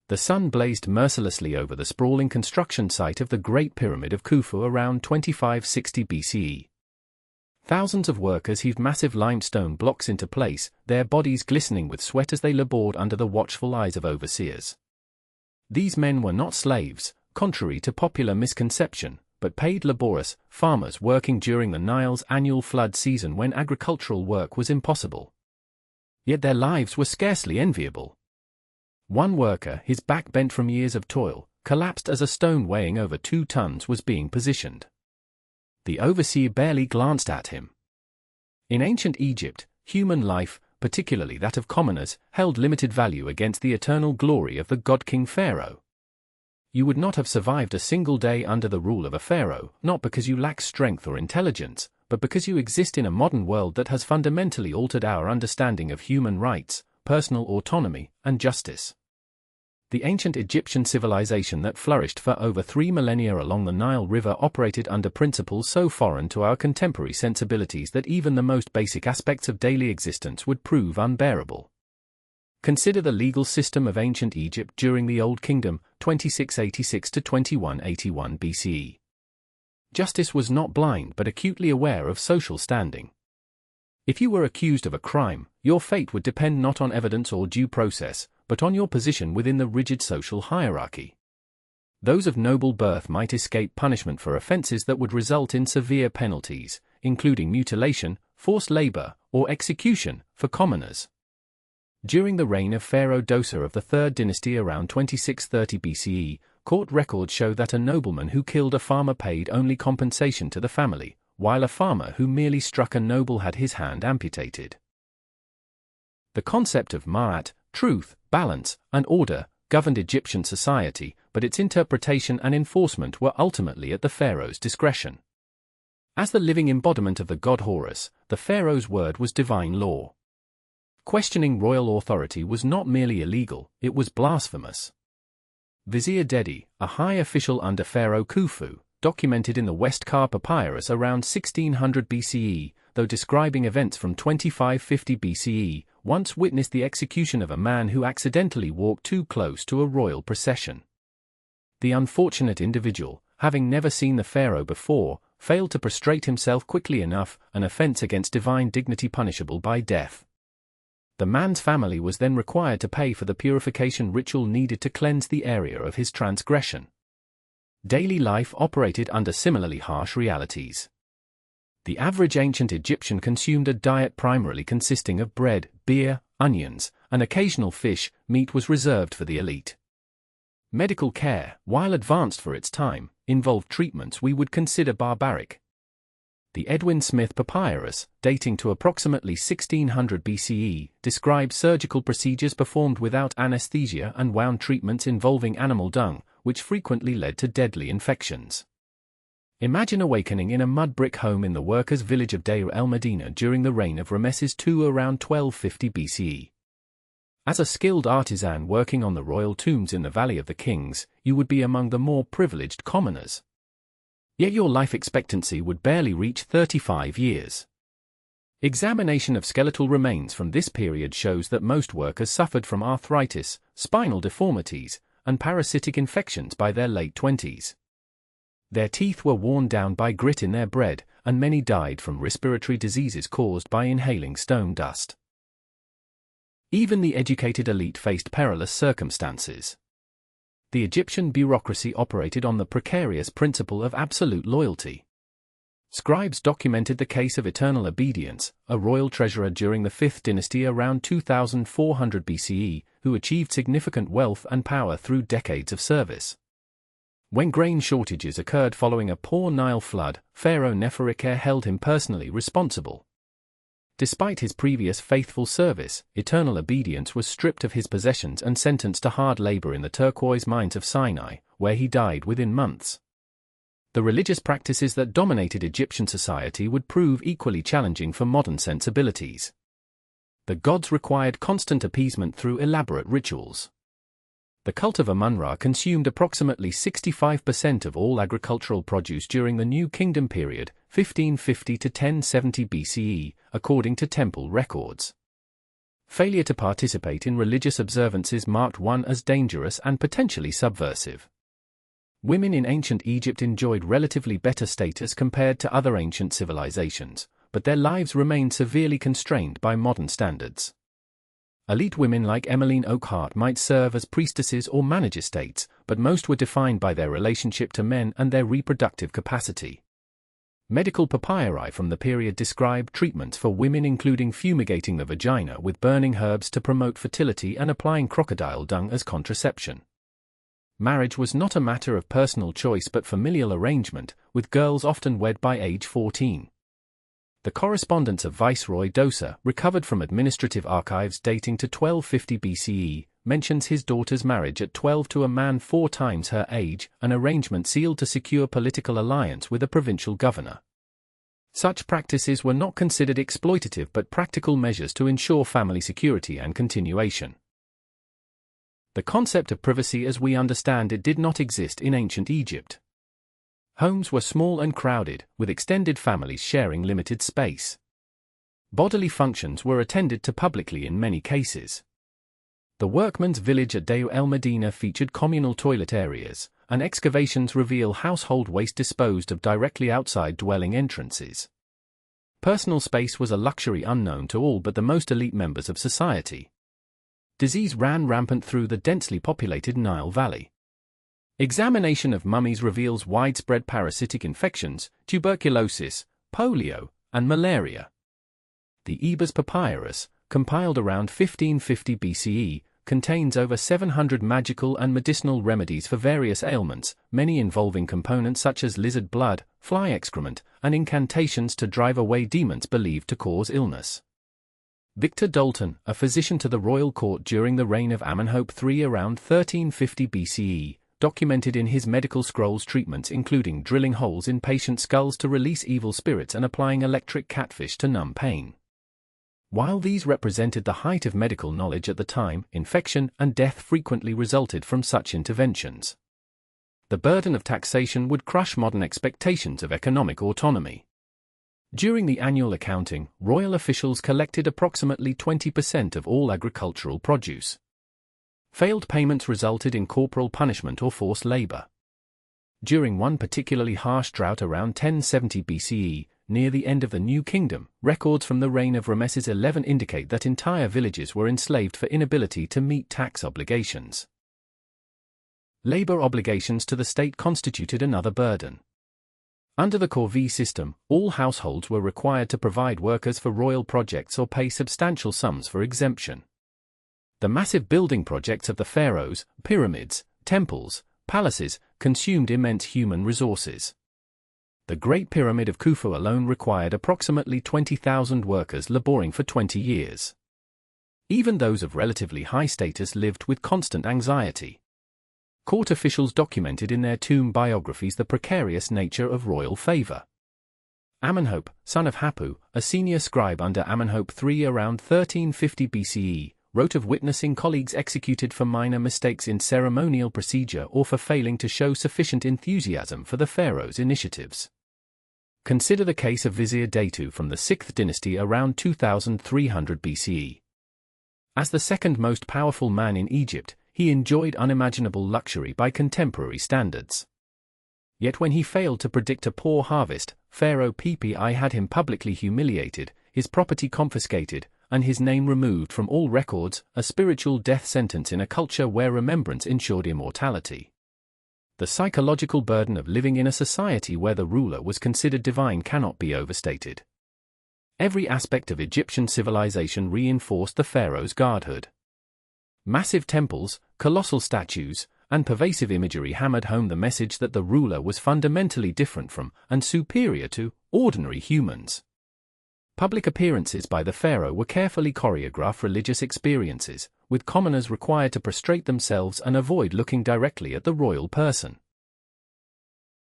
The sun blazed mercilessly over the sprawling construction site of the Great Pyramid of Khufu around 2560 BCE. Thousands of workers heaved massive limestone blocks into place, their bodies glistening with sweat as they labored under the watchful eyes of overseers. These men were not slaves, contrary to popular misconception, but paid laborious farmers working during the Nile's annual flood season when agricultural work was impossible. Yet their lives were scarcely enviable. One worker, his back bent from years of toil, collapsed as a stone weighing over 2 tons was being positioned. The overseer barely glanced at him. In ancient Egypt, human life, particularly that of commoners, held limited value against the eternal glory of the god-king Pharaoh. You would not have survived a single day under the rule of a pharaoh, not because you lack strength or intelligence, but because you exist in a modern world that has fundamentally altered our understanding of human rights, personal autonomy, and justice. The ancient Egyptian civilization that flourished for over 3 millennia along the Nile River operated under principles so foreign to our contemporary sensibilities that even the most basic aspects of daily existence would prove unbearable. Consider the legal system of ancient Egypt during the Old Kingdom, 2686 to 2181 BCE. Justice was not blind but acutely aware of social standing. If you were accused of a crime, your fate would depend not on evidence or due process, but on your position within the rigid social hierarchy. Those of noble birth might escape punishment for offenses that would result in severe penalties, including mutilation, forced labor, or execution, for commoners. During the reign of Pharaoh Dosar of the 3rd dynasty around 2630 BCE, court records show that a nobleman who killed a farmer paid only compensation to the family, while a farmer who merely struck a noble had his hand amputated. The concept of ma'at, truth, balance, and order, governed Egyptian society, but its interpretation and enforcement were ultimately at the pharaoh's discretion. As the living embodiment of the god Horus, the pharaoh's word was divine law. Questioning royal authority was not merely illegal, it was blasphemous. Vizier Dedi, a high official under Pharaoh Khufu, documented in the West Kar Papyrus around 1600 BCE, though describing events from 2550 BCE, once witnessed the execution of a man who accidentally walked too close to a royal procession. The unfortunate individual, having never seen the pharaoh before, failed to prostrate himself quickly enough, an offense against divine dignity punishable by death. The man's family was then required to pay for the purification ritual needed to cleanse the area of his transgression. Daily life operated under similarly harsh realities. The average ancient Egyptian consumed a diet primarily consisting of bread, beer, onions, and occasional fish. Meat was reserved for the elite. Medical care, while advanced for its time, involved treatments we would consider barbaric. The Edwin Smith Papyrus, dating to approximately 1600 BCE, describes surgical procedures performed without anesthesia and wound treatments involving animal dung, which frequently led to deadly infections. Imagine awakening in a mud brick home in the workers' village of Deir el-Medina during the reign of Ramesses II around 1250 BCE. As a skilled artisan working on the royal tombs in the Valley of the Kings, you would be among the more privileged commoners. Yet your life expectancy would barely reach 35 years. Examination of skeletal remains from this period shows that most workers suffered from arthritis, spinal deformities, and parasitic infections by their late 20s. Their teeth were worn down by grit in their bread, and many died from respiratory diseases caused by inhaling stone dust. Even the educated elite faced perilous circumstances. The Egyptian bureaucracy operated on the precarious principle of absolute loyalty. Scribes documented the case of eternal obedience, a royal treasurer during the 5th dynasty around 2400 BCE, who achieved significant wealth and power through decades of service. When grain shortages occurred following a poor Nile flood, Pharaoh Neferikare held him personally responsible. Despite his previous faithful service, eternal obedience was stripped of his possessions and sentenced to hard labor in the turquoise mines of Sinai, where he died within months. The religious practices that dominated Egyptian society would prove equally challenging for modern sensibilities. The gods required constant appeasement through elaborate rituals. The cult of Amun-Ra consumed approximately 65% of all agricultural produce during the New Kingdom period, 1550 to 1070 BCE, according to temple records. Failure to participate in religious observances marked one as dangerous and potentially subversive. Women in ancient Egypt enjoyed relatively better status compared to other ancient civilizations, but their lives remained severely constrained by modern standards. Elite women like Emmeline Oakhart might serve as priestesses or manage estates, but most were defined by their relationship to men and their reproductive capacity. Medical papyri from the period describe treatments for women including fumigating the vagina with burning herbs to promote fertility and applying crocodile dung as contraception. Marriage was not a matter of personal choice but familial arrangement, with girls often wed by age 14. The correspondence of Viceroy Dosa, recovered from administrative archives dating to 1250 BCE, mentions his daughter's marriage at 12 to a man 4 times her age, an arrangement sealed to secure political alliance with a provincial governor. Such practices were not considered exploitative but practical measures to ensure family security and continuation. The concept of privacy as we understand it did not exist in ancient Egypt. Homes were small and crowded, with extended families sharing limited space. Bodily functions were attended to publicly in many cases. The workman's village at Deir el-Medina featured communal toilet areas, and excavations reveal household waste disposed of directly outside dwelling entrances. Personal space was a luxury unknown to all but the most elite members of society. Disease ran rampant through the densely populated Nile Valley. Examination of mummies reveals widespread parasitic infections, tuberculosis, polio, and malaria. The Ebers Papyrus, compiled around 1550 BCE, contains over 700 magical and medicinal remedies for various ailments, many involving components such as lizard blood, fly excrement, and incantations to drive away demons believed to cause illness. Victor Dalton, a physician to the royal court during the reign of Amenhotep III around 1350 BCE, documented in his medical scrolls treatments including drilling holes in patient skulls to release evil spirits and applying electric catfish to numb pain. While these represented the height of medical knowledge at the time, infection and death frequently resulted from such interventions. The burden of taxation would crush modern expectations of economic autonomy. During the annual accounting, royal officials collected approximately 20% of all agricultural produce. Failed payments resulted in corporal punishment or forced labor. During one particularly harsh drought around 1070 BCE, near the end of the New Kingdom, records from the reign of Ramesses XI indicate that entire villages were enslaved for inability to meet tax obligations. Labor obligations to the state constituted another burden. Under the corvée system, all households were required to provide workers for royal projects or pay substantial sums for exemption. The massive building projects of the pharaohs, pyramids, temples, palaces, consumed immense human resources. The Great Pyramid of Khufu alone required approximately 20,000 workers laboring for 20 years. Even those of relatively high status lived with constant anxiety. Court officials documented in their tomb biographies the precarious nature of royal favor. Amenhotep, son of Hapu, a senior scribe under Amenhotep III around 1350 BCE, wrote of witnessing colleagues executed for minor mistakes in ceremonial procedure or for failing to show sufficient enthusiasm for the pharaoh's initiatives. Consider the case of Vizier Datu from the 6th dynasty around 2300 BCE. As the second most powerful man in Egypt, he enjoyed unimaginable luxury by contemporary standards. Yet when he failed to predict a poor harvest, Pharaoh Pepi had him publicly humiliated, his property confiscated, and his name removed from all records, a spiritual death sentence in a culture where remembrance ensured immortality. The psychological burden of living in a society where the ruler was considered divine cannot be overstated. Every aspect of Egyptian civilization reinforced the pharaoh's godhood. Massive temples, colossal statues, and pervasive imagery hammered home the message that the ruler was fundamentally different from, and superior to, ordinary humans. Public appearances by the pharaoh were carefully choreographed religious experiences, with commoners required to prostrate themselves and avoid looking directly at the royal person.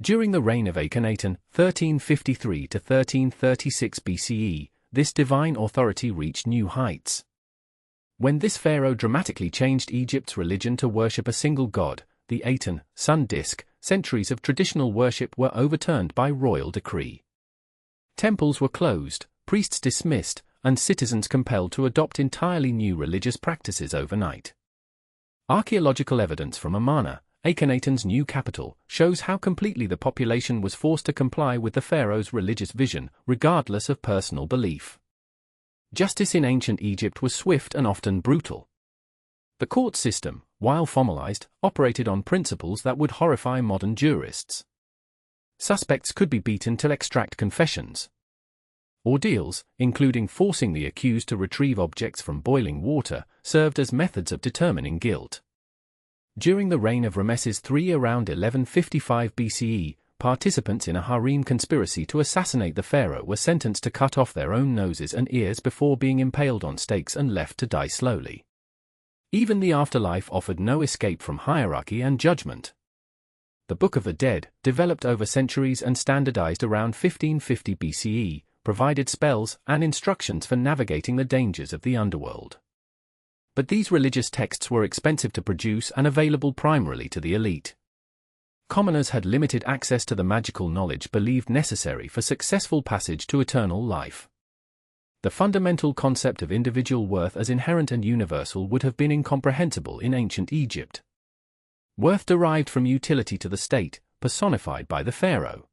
During the reign of Akhenaten, 1353 to 1336 BCE, this divine authority reached new heights. When this pharaoh dramatically changed Egypt's religion to worship a single god, the Aten, sun disk, centuries of traditional worship were overturned by royal decree. Temples were closed, priests dismissed, and citizens compelled to adopt entirely new religious practices overnight. Archaeological evidence from Amarna, Akhenaten's new capital, shows how completely the population was forced to comply with the pharaoh's religious vision, regardless of personal belief. Justice in ancient Egypt was swift and often brutal. The court system, while formalized, operated on principles that would horrify modern jurists. Suspects could be beaten to extract confessions. Ordeals, including forcing the accused to retrieve objects from boiling water, served as methods of determining guilt. During the reign of Ramesses III around 1155 BCE, participants in a harem conspiracy to assassinate the pharaoh were sentenced to cut off their own noses and ears before being impaled on stakes and left to die slowly. Even the afterlife offered no escape from hierarchy and judgment. The Book of the Dead, developed over centuries and standardized around 1550 BCE, provided spells and instructions for navigating the dangers of the underworld. But these religious texts were expensive to produce and available primarily to the elite. Commoners had limited access to the magical knowledge believed necessary for successful passage to eternal life. The fundamental concept of individual worth as inherent and universal would have been incomprehensible in ancient Egypt. Worth derived from utility to the state, personified by the pharaoh.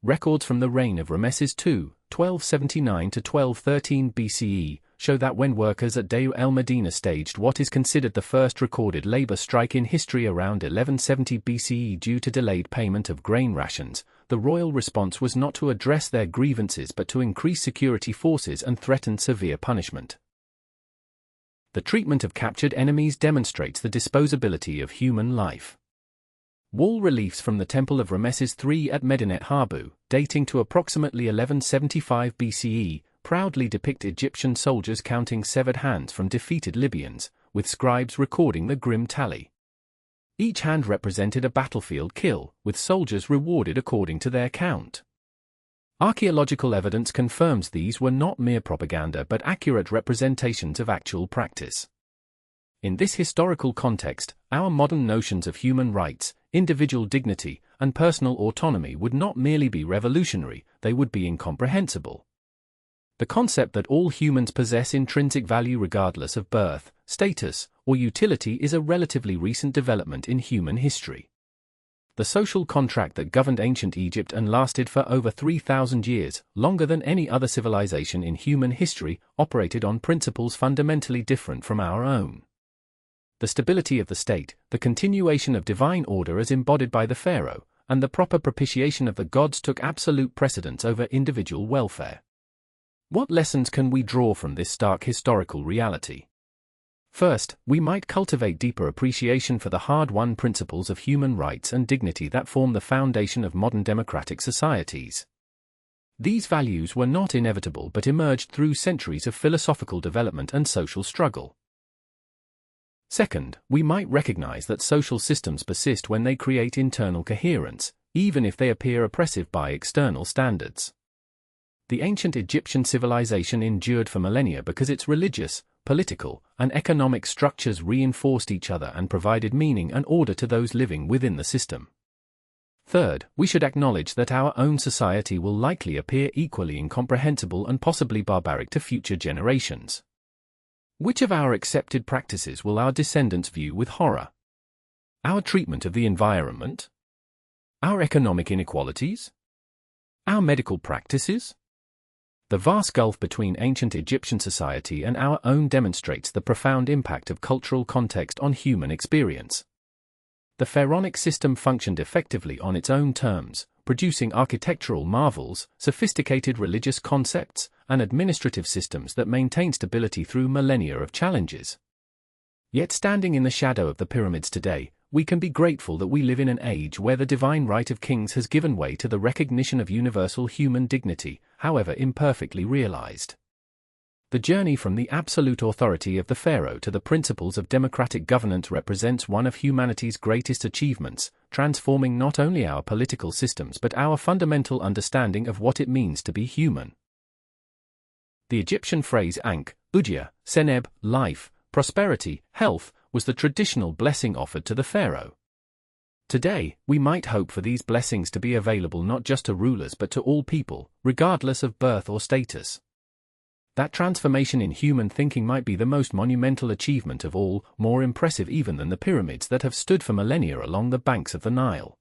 Records from the reign of Ramesses II, 1279 to 1213 BCE, show that when workers at Deir el-Medina staged what is considered the first recorded labor strike in history around 1170 BCE due to delayed payment of grain rations, the royal response was not to address their grievances but to increase security forces and threaten severe punishment. The treatment of captured enemies demonstrates the disposability of human life. Wall reliefs from the Temple of Ramesses III at Medinet Habu, dating to approximately 1175 BCE, proudly depict Egyptian soldiers counting severed hands from defeated Libyans, with scribes recording the grim tally. Each hand represented a battlefield kill, with soldiers rewarded according to their count. Archaeological evidence confirms these were not mere propaganda but accurate representations of actual practice. In this historical context, our modern notions of human rights, individual dignity, and personal autonomy would not merely be revolutionary, they would be incomprehensible. The concept that all humans possess intrinsic value regardless of birth, status, or utility is a relatively recent development in human history. The social contract that governed ancient Egypt and lasted for over 3,000 years, longer than any other civilization in human history, operated on principles fundamentally different from our own. The stability of the state, the continuation of divine order as embodied by the pharaoh, and the proper propitiation of the gods took absolute precedence over individual welfare. What lessons can we draw from this stark historical reality? First, we might cultivate deeper appreciation for the hard-won principles of human rights and dignity that form the foundation of modern democratic societies. These values were not inevitable but emerged through centuries of philosophical development and social struggle. Second, we might recognize that social systems persist when they create internal coherence, even if they appear oppressive by external standards. The ancient Egyptian civilization endured for millennia because its religious, political, and economic structures reinforced each other and provided meaning and order to those living within the system. Third, we should acknowledge that our own society will likely appear equally incomprehensible and possibly barbaric to future generations. Which of our accepted practices will our descendants view with horror? Our treatment of the environment? Our economic inequalities? Our medical practices? The vast gulf between ancient Egyptian society and our own demonstrates the profound impact of cultural context on human experience. The pharaonic system functioned effectively on its own terms, producing architectural marvels, sophisticated religious concepts, and administrative systems that maintain stability through millennia of challenges. Yet standing in the shadow of the pyramids today, we can be grateful that we live in an age where the divine right of kings has given way to the recognition of universal human dignity, however imperfectly realized. The journey from the absolute authority of the pharaoh to the principles of democratic governance represents one of humanity's greatest achievements, transforming not only our political systems but our fundamental understanding of what it means to be human. The Egyptian phrase Ankh, Udja, Seneb, life, prosperity, health, was the traditional blessing offered to the pharaoh. Today, we might hope for these blessings to be available not just to rulers but to all people, regardless of birth or status. That transformation in human thinking might be the most monumental achievement of all, more impressive even than the pyramids that have stood for millennia along the banks of the Nile.